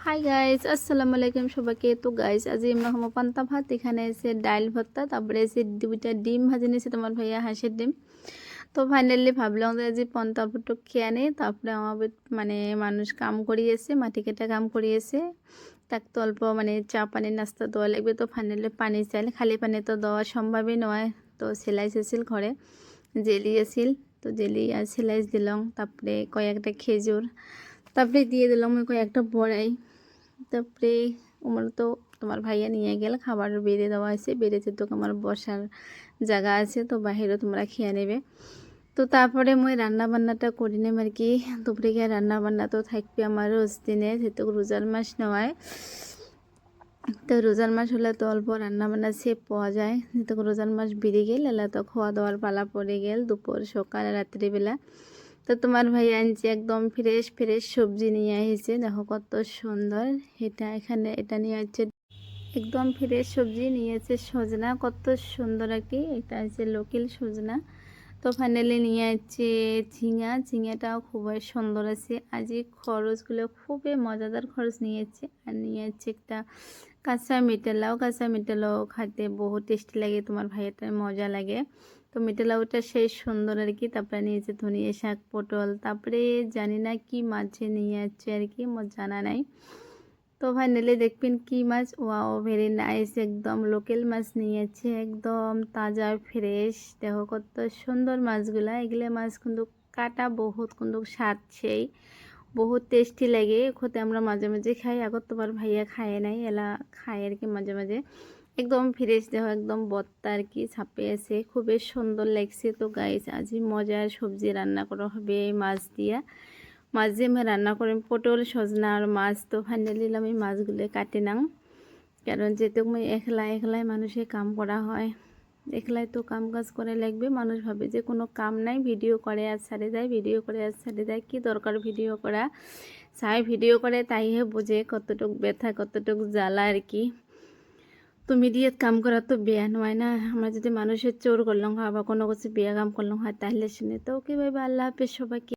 Hi guys, আসসালামু আলাইকুম সবাইকে। তো গাইস আজ আমরা খাবো পান্তা ভাত। এখানে এসে ডাল ভর্তা, তারপরে এসে দুইটা ডিম ভাজি নিয়েছে তোমার ভাইয়া, হাঁসের ডিম। তো ফাইনালি ভাবলাম যে আজ পান্তা ভাতটা খেয়ে নেই। তারপরে আমার মানে মানুষ কাম করিয়েছে, মাটি কেটে কাম করিয়েছে, তাক তো অল্প মানে চা পানির নাস্তা দেওয়া লাগবে। তো ফাইনালি পানি চাইলে, খালি পানি তো দেওয়া সম্ভবই নয়। তো সেলাইস এসেছিল ঘরে, জেলি এসেছিল, তো জেলি আর সেলাইস দিলাম। তারপরে কয়েকটা খেজুর, তারপরে দিয়ে দিলাম ওই কয়েকটা বড়াই। তারপরে আমার তো তোমার ভাইয়া নিয়ে গেলে খাবার বেড়ে দেওয়া আছে, বেড়েছে তো আমার বসার জায়গা আছে, তো বাহিরে তোমরা খেয়ে নেবে। তো তারপরে মই রান্না বান্নাটা করি নেম আর কি। দুপুরে গিয়ে রান্না বান্না তো থাকবে আমার রোজ দিনে, যেহেতু রোজার মাস নেওয়ায়। তো রোজার মাস হলে তো অল্প রান্না বান্না সেভ পাওয়া যায়, যেহেতু রোজার মাস বেড়ে গেল এলা তো খাওয়া দাওয়ার পালা পড়ে গেল দুপুর সকাল রাত্রিবেলা। তো তোমার ভাই আনছে একদম ফ্রেশ ফ্রেশ সবজি নিয়ে এসেছে, দেখো কত সুন্দর। এটা নিয়ে হচ্ছে একদম ফ্রেশ সবজি নিয়েছে, সজনা কত সুন্দর আর কি। এটা হচ্ছে লোকাল সজনা। তো ফাইনালি নিয়ে যাচ্ছে ঝিঙাটাও খুবই সুন্দর আছে। আজ এই খরচগুলো খুবই মজাদার খরচ নিয়েছে। আর নিয়ে যাচ্ছে একটা কাঁচা মিঠা লাউ খাইতে বহুত টেস্টি লাগে, তোমার ভাইয়েরটা মজা লাগে। তো মিঠা লাউটা সেই সুন্দর আর কি। তারপরে নিয়েছে ধনিয়া শাক, পটল, তারপরে জানি না কি মাছে নিয়ে যাচ্ছে আর কি, মোর জানা নাই। তো ফাইনালি দেখবেন কি মাছ, ওয়াও ভেরি নাইস, একদম লোকাল মাছ নিয়েছে, একদম তাজা ফ্রেশ। দেখো কত সুন্দর মাছগুলা। এগুলো মাছ কিন্তু কাটা বহুত, কিন্তু স্বাদ সেই বহুত টেস্টি লাগে। খেতে আমরা মাঝে মাঝে খাই, আগত তোমার ভাইয়া খায় নাই, এলা খায় আর কি মাঝে মাঝে। একদম ফ্রেশ, দেখো একদম বত্তা আর কি, ছাপে আছে, খুবই সুন্দর লাগছে। তো গাইস আজ মজার সবজি রান্না করা হবে মাছ দিয়া। মাছ দিয়ে আমি রান্না করি পটল, সজনা আর মাছ। তো ফাইনালি আমি মাছগুলো কাটে নাও, কারণ যেহেতু আমি একলাই মানুষের কাম করা হয়, একলাই তো কাম কাজ করে লাগবে। মানুষ ভাবে যে কোনো কাম নাই, ভিডিও করে আর ছাড়ে দেয়, ভিডিও করে আর ছাড়ে দেয়, কি দরকার ভিডিও করা। সাই ভিডিও করে তাইহে বোঝে কতটুক ব্যথা, কতটুক জ্বালা আর কি। তো মিডিয়াত কাম করা তো বেয়া নয় না। আমরা যদি মানুষের চোর করলাম হয় বা কোনো কিছু বিয়া কাম করলাম হয়, তাহলে শুনে তো কীভাবে। আল্লাহ হাফেজ সবাইকে।